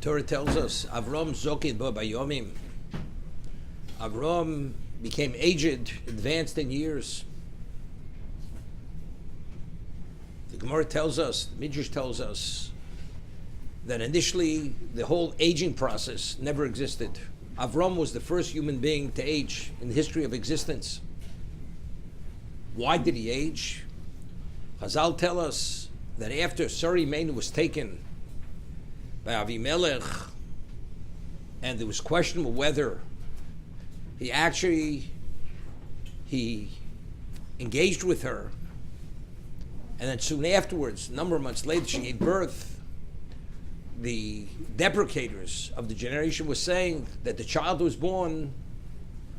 Torah tells us Avram Zokid Bo Bayomim. Avram became aged, advanced in years. The Gemara tells us, the Midrash tells us, that initially the whole aging process never existed. Avram was the first human being to age in the history of existence. Why did he age? Chazal tell us that after Sari Meinu was taken by Avimelech, and there was questionable whether he engaged with her, and then soon afterwards, a number of months later, she gave birth. The deprecators of the generation were saying that the child who was born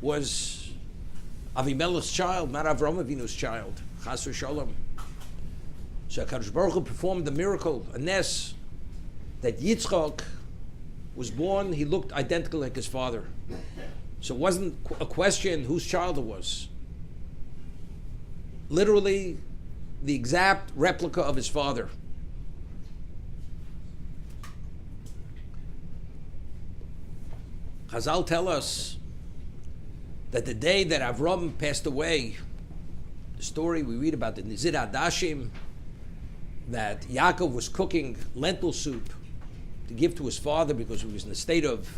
was Avimelech's child, not Avram Avinu's child. Chas v'sholom. So HaKadosh Baruch Hu performed the miracle, a nes, that Yitzchak was born, he looked identical like his father. So it wasn't a question whose child it was. Literally, the exact replica of his father. Chazal tell us that the day that Avram passed away, the story we read about the Nizir Hadashim, that Yaakov was cooking lentil soup to give to his father because he was in a state of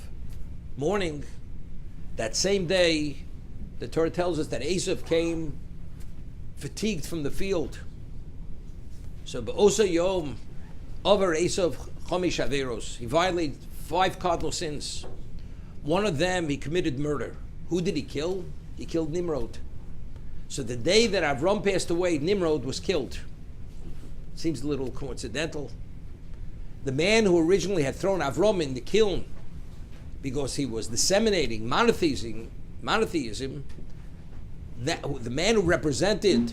mourning. That same day, the Torah tells us that Esav came fatigued from the field. So Be'osa Yom, over Esav Chomish Averos, he violated 5 cardinal sins. One of them, he committed murder. Who did he kill? He killed Nimrod. So the day that Avram passed away, Nimrod was killed. Seems a little coincidental. The man who originally had thrown Avram in the kiln because he was disseminating monotheism, that the man who represented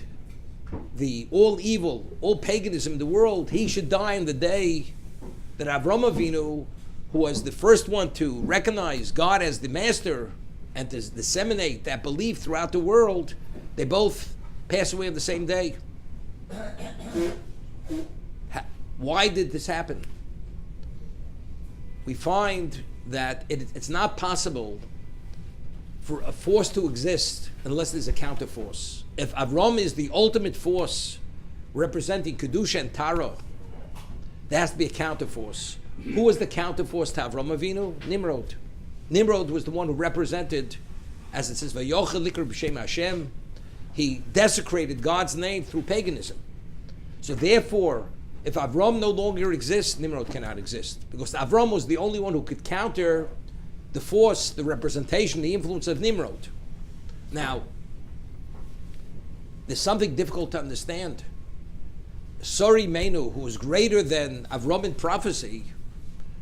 the all evil, all paganism in the world, he should die on the day that Avram Avinu, who was the first one to recognize God as the master and to disseminate that belief throughout the world, they both pass away on the same day. Why did this happen? We find that it's not possible for a force to exist unless there's a counterforce. If Avram is the ultimate force representing Kedusha and Tara, there has to be a counterforce. Who was the counterforce to Avram Avinu? Nimrod. Nimrod was the one who represented, as it says, Vayochel likra b'shem Hashem. He desecrated God's name through paganism. So therefore, if Avram no longer exists, Nimrod cannot exist. Because Avram was the only one who could counter the force, the representation, the influence of Nimrod. Now, there's something difficult to understand. Sari Meinu, who was greater than Avram in prophecy,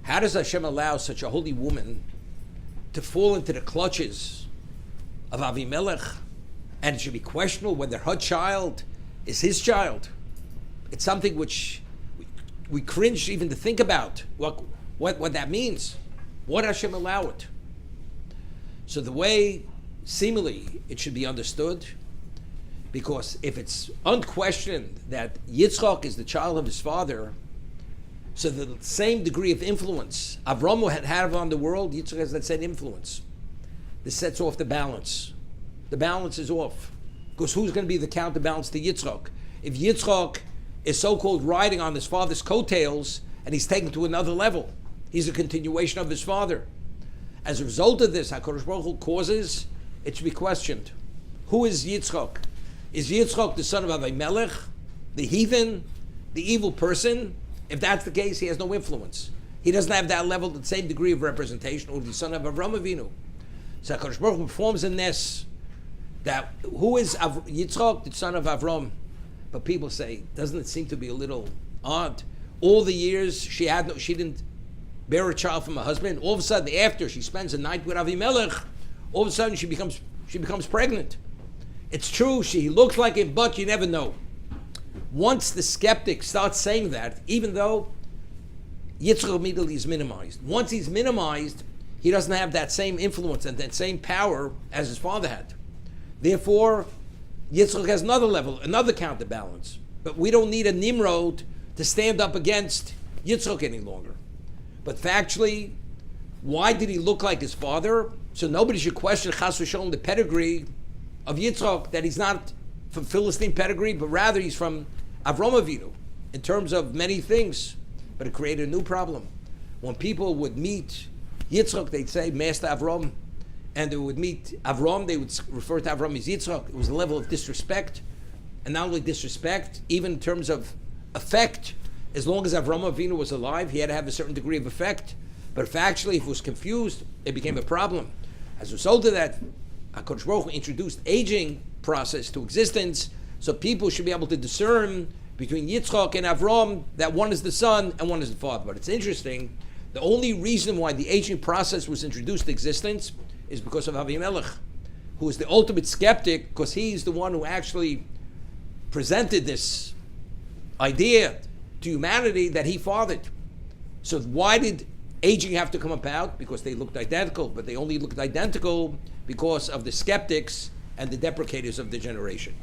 how does Hashem allow such a holy woman to fall into the clutches of Avimelech? And it should be questionable whether her child is his child. It's something which we cringe even to think about, what that means. What Hashem allow it? So the way, seemingly, it should be understood, because if it's unquestioned that Yitzchak is the child of his father, so the same degree of influence Avram had on the world, Yitzchak has that same influence. This sets off the balance. The balance is off. Because who's going to be the counterbalance to Yitzchak? If Yitzchak is so-called riding on his father's coattails and he's taken to another level, he's a continuation of his father. As a result of this, HaKadosh Baruch Hu causes it to be questioned. Who is Yitzchak? Is Yitzchak the son of Avimelech, the heathen, the evil person? If that's the case, he has no influence. He doesn't have that level, the same degree of representation, or the son of Avram Avinu. So HaKadosh Baruch Hu performs a nes that who is Yitzchak, the son of Avram? But people say, doesn't it seem to be a little odd? All the years she didn't bear a child from her husband. All of a sudden, after she spends a night with Avimelech, all of a sudden she becomes pregnant. It's true, she looks like it, but you never know. Once the skeptic starts saying that, even though Yitzchak immediately is minimized. Once he's minimized, he doesn't have that same influence and that same power as his father had. Therefore, Yitzchak has another level, another counterbalance. But we don't need a Nimrod to stand up against Yitzchak any longer. But factually, why did he look like his father? So nobody should question Chas v'Shalom the pedigree of Yitzchak, that he's not from Philistine pedigree, but rather he's from Avram Avinu in terms of many things. But it created a new problem. When people would meet Yitzchak, they'd say, Master Avram. And they would meet Avram, they would refer to Avram as Yitzchak. It was a level of disrespect. And not only disrespect, even in terms of effect, as long as Avram Avinu was alive, he had to have a certain degree of effect. But if actually, if it was confused, it became a problem. As a result of that, HaKadosh Baruch Hu introduced aging process to existence, so people should be able to discern between Yitzchak and Avram that one is the son and one is the father. But it's interesting, the only reason why the aging process was introduced to existence is because of Avimelech, who is the ultimate skeptic, because he's the one who actually presented this idea to humanity that he fathered. So why did aging have to come about? Because they looked identical, but they only looked identical because of the skeptics and the deprecators of the generation.